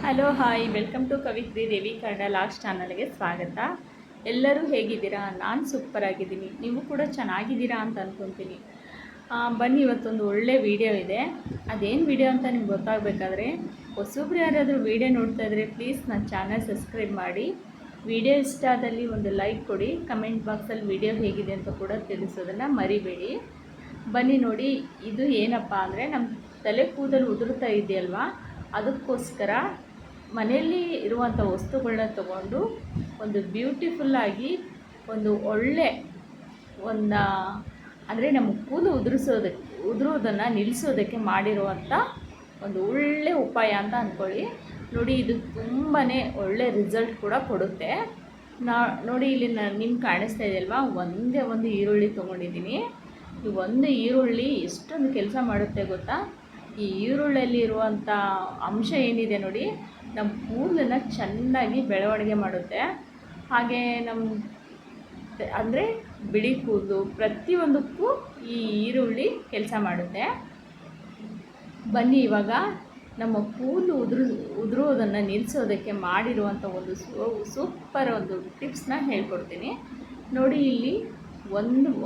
Hello hi welcome to Kavitri Devi Kannada last ಚಾನಲ್ಗೆ ಸ್ವಾಗತ. ಎಲ್ಲರೂ ಹೇಗಿದ್ದೀರಾ? ನಾನು ಸೂಪರ್ ಆಗಿದ್ದೀನಿ, ನೀವು ಕೂಡ ಚೆನ್ನಾಗಿದ್ದೀರಾ ಅಂತ ಅಂದ್ಕೊತೀನಿ. ಬನ್ನಿ, ಇವತ್ತೊಂದು ಒಳ್ಳೆ ವಿಡಿಯೋ ಇದೆ. ಅದೇನು ವಿಡಿಯೋ ಅಂತ ನಿಮ್ಗೆ ಗೊತ್ತಾಗಬೇಕಾದ್ರೆ ಹೊಸಬ್ರು ಯಾರಾದರೂ ವಿಡಿಯೋ ನೋಡ್ತಾ ಇದ್ದರೆ ಪ್ಲೀಸ್ ನನ್ನ ಚಾನಲ್ ಸಬ್ಸ್ಕ್ರೈಬ್ ಮಾಡಿ. ವಿಡಿಯೋ ಇಷ್ಟ ಆದಲ್ಲಿ ಒಂದು ಲೈಕ್ ಕೊಡಿ, ಕಮೆಂಟ್ ಬಾಕ್ಸಲ್ಲಿ ವಿಡಿಯೋ ಹೇಗಿದೆ ಅಂತ ಕೂಡ ತಿಳಿಸೋದನ್ನು ಮರಿಬೇಡಿ. ಬನ್ನಿ ನೋಡಿ, ಇದು ಏನಪ್ಪ ಅಂದರೆ ನಮ್ಮ ತಲೆ ಕೂದಲು ಉದುರುತ್ತಾ ಇದೆಯಲ್ವಾ, ಅದಕ್ಕೋಸ್ಕರ ಮನೆಯಲ್ಲಿ ಇರುವಂಥ ವಸ್ತುಗಳನ್ನ ತಗೊಂಡು ಒಂದು ಬ್ಯೂಟಿಫುಲ್ಲಾಗಿ ಒಂದು ಒಳ್ಳೆ ಅಂದರೆ ನಮ್ಮ ಕೂದಲು ಉದುರೋದನ್ನು ನಿಲ್ಲಿಸೋದಕ್ಕೆ ಮಾಡಿರುವಂಥ ಒಂದು ಒಳ್ಳೆ ಉಪಾಯ ಅಂತ ಅಂದ್ಕೊಳ್ಳಿ. ನೋಡಿ, ಇದು ತುಂಬಾ ಒಳ್ಳೆ ರಿಸಲ್ಟ್ ಕೂಡ ಕೊಡುತ್ತೆ. ನೋಡಿ, ಇಲ್ಲಿ ನಿಮ್ಗೆ ಕಾಣಿಸ್ತಾ ಇದೆಯಲ್ವಾ, ಒಂದೇ ಒಂದು ಈರುಳ್ಳಿ ತೊಗೊಂಡಿದ್ದೀನಿ. ಈ ಒಂದು ಈರುಳ್ಳಿ ಎಷ್ಟೊಂದು ಕೆಲಸ ಮಾಡುತ್ತೆ ಗೊತ್ತಾ? ಈ ಈರುಳ್ಳಿಯಲ್ಲಿ ಇರುವಂಥ ಅಂಶ ಏನಿದೆ ನೋಡಿ, ನಮ್ಮ ಕೂದಲನ್ನು ಚೆನ್ನಾಗಿ ಬೆಳವಣಿಗೆ ಮಾಡುತ್ತೆ. ಹಾಗೆ ಅಂದರೆ ಬಿಳಿ ಕೂದಲು ಪ್ರತಿಯೊಂದಕ್ಕೂ ಈ ಈರುಳ್ಳಿ ಕೆಲಸ ಮಾಡುತ್ತೆ. ಬನ್ನಿ, ಇವಾಗ ನಮ್ಮ ಕೂದಲು ಉದುರೋದನ್ನು ನಿಲ್ಲಿಸೋದಕ್ಕೆ ಮಾಡಿರುವಂಥ ಒಂದು ಸೂಪರ್ ಒಂದು ಟಿಪ್ಸ್ನ ಹೇಳ್ಕೊಡ್ತೀನಿ. ನೋಡಿ, ಇಲ್ಲಿ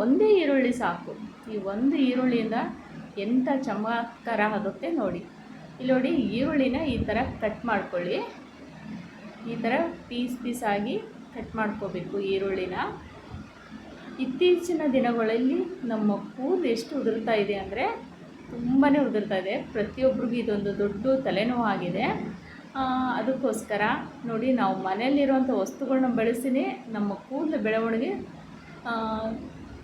ಒಂದೇ ಈರುಳ್ಳಿ ಸಾಕು. ಈ ಒಂದು ಈರುಳ್ಳಿಯಿಂದ ಎಂಥ ಚಮತ್ಕಾರ ಆಗುತ್ತೆ ನೋಡಿ. ಇಲ್ಲಿ ನೋಡಿ, ಈರುಳ್ಳಿನ ಈ ಥರ ಕಟ್ ಮಾಡ್ಕೊಳ್ಳಿ. ಈ ಥರ ಪೀಸ್ ಆಗಿ ಕಟ್ ಮಾಡ್ಕೋಬೇಕು ಈರುಳ್ಳಿನ. ಇತ್ತೀಚಿನ ದಿನಗಳಲ್ಲಿ ನಮ್ಮ ಕೂದಲು ಎಷ್ಟು ಉದುರ್ತಾ ಇದೆ ಅಂದರೆ ತುಂಬಾ ಉದುರ್ತಾ ಇದೆ. ಪ್ರತಿಯೊಬ್ಬರಿಗೂ ಇದೊಂದು ದೊಡ್ಡ ತಲೆನೋವು ಆಗಿದೆ. ಅದಕ್ಕೋಸ್ಕರ ನೋಡಿ, ನಾವು ಮನೆಯಲ್ಲಿರುವಂಥ ವಸ್ತುಗಳನ್ನ ಬಳಸಿನೇ ನಮ್ಮ ಕೂದಲು ಬೆಳವಣಿಗೆ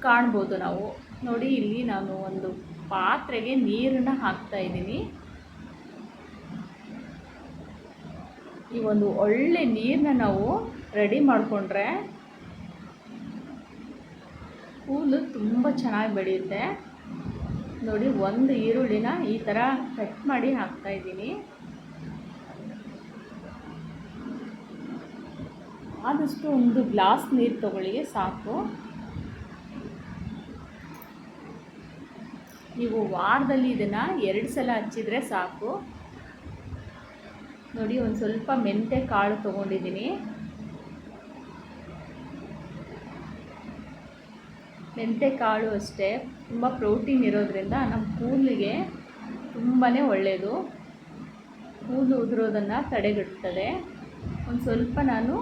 ಕಾಣ್ಬೋದು ನಾವು. ನೋಡಿ, ಇಲ್ಲಿ ನಾನು ಒಂದು ಪಾತ್ರೆಗೆ ನೀರನ್ನು ಹಾಕ್ತಾಯಿದ್ದೀನಿ. ಈ ಒಂದು ಒಳ್ಳೆ ನೀರನ್ನ ನಾವು ರೆಡಿ ಮಾಡಿಕೊಂಡ್ರೆ ಕೂದಲು ತುಂಬ ಚೆನ್ನಾಗಿ ಬೆಳೆಯುತ್ತೆ. ನೋಡಿ, ಒಂದು ಈರುಳ್ಳಿನ ಈ ಥರ ಕಟ್ ಮಾಡಿ ಹಾಕ್ತಾಯಿದ್ದೀನಿ. ಆದಷ್ಟು ಒಂದು ಗ್ಲಾಸ್ ನೀರು ತಗೊಳ್ಳಿ ಸಾಕು. ನೀವು ವಾರದಲ್ಲಿ ಇದನ್ನು 2 ಸಲ ಹಚ್ಚಿದರೆ ಸಾಕು. ನೋಡಿ, ಒಂದು ಸ್ವಲ್ಪ ಮೆಂತ್ಯ ಕಾಳು ತೊಗೊಂಡಿದ್ದೀನಿ. ಮೆಂತ್ಯ ಕಾಳು ಅಷ್ಟೇ ತುಂಬ ಪ್ರೋಟೀನ್ ಇರೋದರಿಂದ ನಮ್ಮ ಕೂದಲಿಗೆ ತುಂಬಾ ಒಳ್ಳೆಯದು. ಕೂದಲು ಉದುರೋದನ್ನು ತಡೆಗಟ್ಟುತ್ತದೆ. ಒಂದು ಸ್ವಲ್ಪ ನಾನು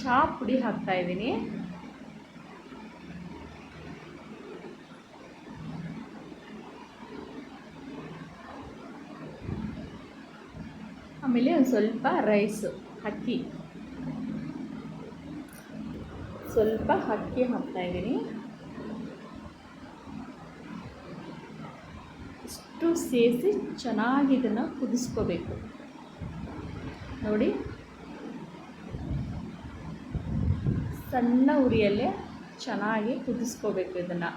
ಚಹಾ ಪುಡಿ ಹಾಕ್ತಾಯಿದ್ದೀನಿ. ಆಮೇಲೆ ಒಂದು ಸ್ವಲ್ಪ ಸ್ವಲ್ಪ ಅಕ್ಕಿ ಹಾಕ್ತಾಯಿದ್ದೀನಿ. ಇಷ್ಟು ಸೇರಿಸಿ ಚೆನ್ನಾಗಿ ಇದನ್ನು ಕುದಿಸ್ಕೋಬೇಕು. ನೋಡಿ, ಸಣ್ಣ ಉರಿಯಲ್ಲೇ ಚೆನ್ನಾಗಿ ಕುದಿಸ್ಕೋಬೇಕು. ಇದನ್ನು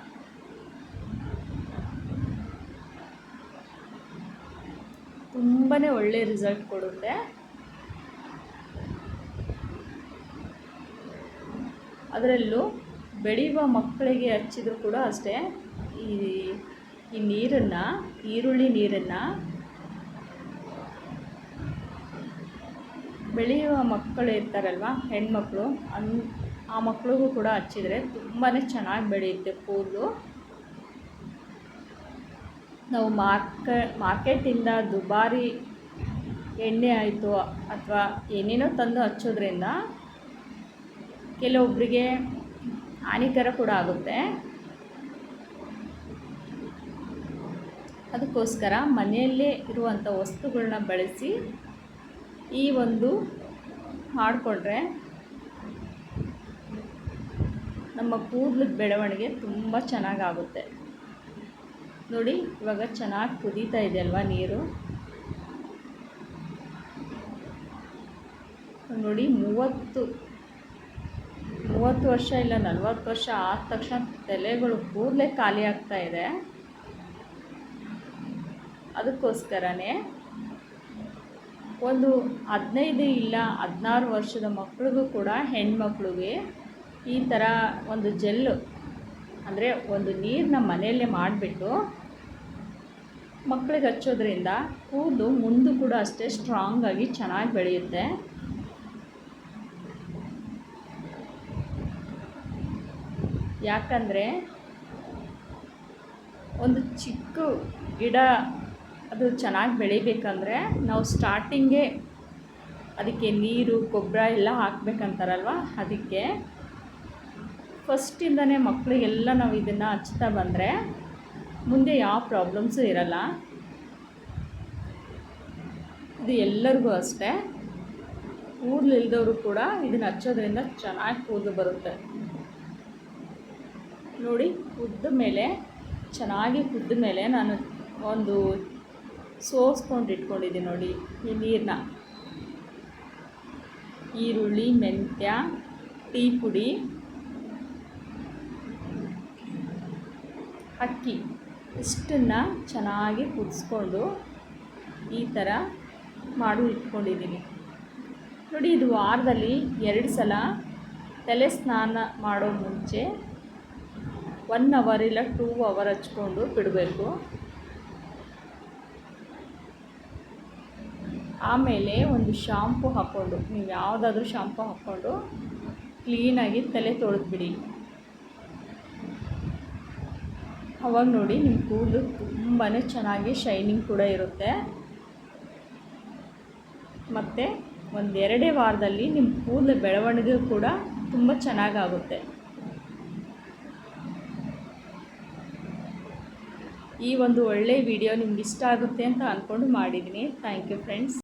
ತುಂಬಾ ಒಳ್ಳೆ ರಿಸಲ್ಟ್ ಕೊಡುತ್ತೆ. ಅದರಲ್ಲೂ ಬೆಳೆಯುವ ಮಕ್ಕಳಿಗೆ ಹಚ್ಚಿದ್ರು ಕೂಡ ಅಷ್ಟೇ. ಈ ನೀರನ್ನು, ಈರುಳ್ಳಿ ನೀರನ್ನು ಬೆಳೆಯುವ ಮಕ್ಕಳು ಇರ್ತಾರಲ್ವ, ಹೆಣ್ಮಕ್ಳು, ಆ ಮಕ್ಕಳಿಗೂ ಕೂಡ ಹಚ್ಚಿದರೆ ತುಂಬಾ ಚೆನ್ನಾಗಿ ಬೆಳೆಯುತ್ತೆ ಕೂದಲು. ನಾವು ಮಾರ್ಕೆಟಿಂದ ದುಬಾರಿ ಎಣ್ಣೆ ಆಯಿತು ಅಥವಾ ಏನೇನೋ ತಂದು ಹಚ್ಚೋದ್ರಿಂದ ಕೆಲವೊಬ್ಬರಿಗೆ ಹಾನಿಕರ ಕೂಡ ಆಗುತ್ತೆ. ಅದಕ್ಕೋಸ್ಕರ ಮನೆಯಲ್ಲೇ ಇರುವಂಥ ವಸ್ತುಗಳನ್ನ ಬಳಸಿ ಈ ಒಂದು ಮಾಡಿಕೊಂಡ್ರೆ ನಮ್ಮ ಕೂದಲು ಬೆಳವಣಿಗೆ ತುಂಬ ಚೆನ್ನಾಗಾಗುತ್ತೆ. ನೋಡಿ, ಇವಾಗ ಚೆನ್ನಾಗಿ ಕುದೀತಾ ಇದೆ ಅಲ್ವಾ ನೀರು. ನೋಡಿ, 30 ವರ್ಷ ಇಲ್ಲ 40 ವರ್ಷ ಆದ ತಕ್ಷಣ ತಲೆಗಳು ಕೂದಲೇ ಖಾಲಿ ಆಗ್ತಾ ಇದೆ. ಅದಕ್ಕೋಸ್ಕರನೇ ಒಂದು 15 ಇಲ್ಲ 16 ವರ್ಷದ ಮಕ್ಕಳಿಗೂ ಕೂಡ, ಹೆಣ್ಮಕ್ಳಿಗೆ ಈ ಥರ ಒಂದು ಜೆಲ್ಲು ಅಂದರೆ ಒಂದು ನೀರನ್ನ ಮನೆಯಲ್ಲೇ ಮಾಡಿಬಿಟ್ಟು ಮಕ್ಕಳಿಗೆ ಹಚ್ಚೋದ್ರಿಂದ ಕೂದಲು ಮುಂದೆ ಕೂಡ ಅಷ್ಟೇ ಸ್ಟ್ರಾಂಗಾಗಿ ಚೆನ್ನಾಗಿ ಬೆಳೆಯುತ್ತೆ. ಯಾಕಂದರೆ ಒಂದು ಚಿಕ್ಕ ಗಿಡ ಅದು ಚೆನ್ನಾಗಿ ಬೆಳಿಬೇಕಂದ್ರೆ ನಾವು ಸ್ಟಾರ್ಟಿಂಗೇ ಅದಕ್ಕೆ ನೀರು ಗೊಬ್ಬರ ಎಲ್ಲ ಹಾಕಬೇಕಂತಾರಲ್ವ, ಅದಕ್ಕೆ ಫಸ್ಟಿಂದನೇ ಮಕ್ಕಳಿಗೆಲ್ಲ ನಾವು ಇದನ್ನು ಹಚ್ತಾ ಬಂದರೆ ಮುಂದೆ ಯಾವ ಪ್ರಾಬ್ಲಮ್ಸು ಇರಲ್ಲ. ಇದು ಎಲ್ಲರಿಗೂ ಅಷ್ಟೇ, ಕೂದಲು ಇಲ್ದವರು ಕೂಡ ಇದನ್ನು ಹಚ್ಚೋದ್ರಿಂದ ಚೆನ್ನಾಗಿ ಕೂದಲು ಬರುತ್ತೆ. ನೋಡಿ, ಕುದ್ದ ಮೇಲೆ ಚೆನ್ನಾಗಿ ಕುದ್ದ ಮೇಲೆ ನಾನು ಒಂದು ಸೋಸ್ಕೊಂಡು ಇಟ್ಕೊಂಡಿದ್ದೀನಿ ನೋಡಿ ಈ ನೀರನ್ನ. ಈರುಳ್ಳಿ, ಮೆಂತ್ಯ, ಟೀ ಪುಡಿ, ಅಕ್ಕಿ ಇಷ್ಟನ್ನು ಚೆನ್ನಾಗಿ ಕುದಿಸ್ಕೊಂಡು ಈ ಥರ ಮಾಡಿ ಇಟ್ಕೊಂಡಿದ್ದೀನಿ ನೋಡಿ. ಇದು ವಾರದಲ್ಲಿ 2 ಸಲ ತಲೆ ಸ್ನಾನ ಮಾಡೋ ಮುಂಚೆ 1 ಅವರ್ ಇಲ್ಲ 2 ಅವರ್ ಹಚ್ಕೊಂಡು ಬಿಡಬೇಕು. ಆಮೇಲೆ ಒಂದು ಶಾಂಪು ಹಾಕ್ಕೊಂಡು, ನೀವು ಯಾವುದಾದ್ರೂ ಶಾಂಪು ಹಾಕ್ಕೊಂಡು ಕ್ಲೀನಾಗಿ ತಲೆ ತೊಳೆದ್ಬಿಡಿ. ಅವಾಗ ನೋಡಿ ನಿಮ್ಮ ಕೂದಲು ತುಂಬಾ ಚೆನ್ನಾಗಿ ಶೈನಿಂಗ್ ಕೂಡ ಇರುತ್ತೆ. ಮತ್ತು 1-2 ವಾರದಲ್ಲಿ ನಿಮ್ಮ ಕೂದಲು ಬೆಳವಣಿಗೆ ಕೂಡ ತುಂಬ ಚೆನ್ನಾಗಾಗುತ್ತೆ. ಈ ಒಂದು ಒಳ್ಳೆಯ ವಿಡಿಯೋ ನಿಮ್ಗೆ ಇಷ್ಟ ಆಗುತ್ತೆ ಅಂತ ಅಂದ್ಕೊಂಡು ಮಾಡಿದ್ದೀನಿ. Thank you friends.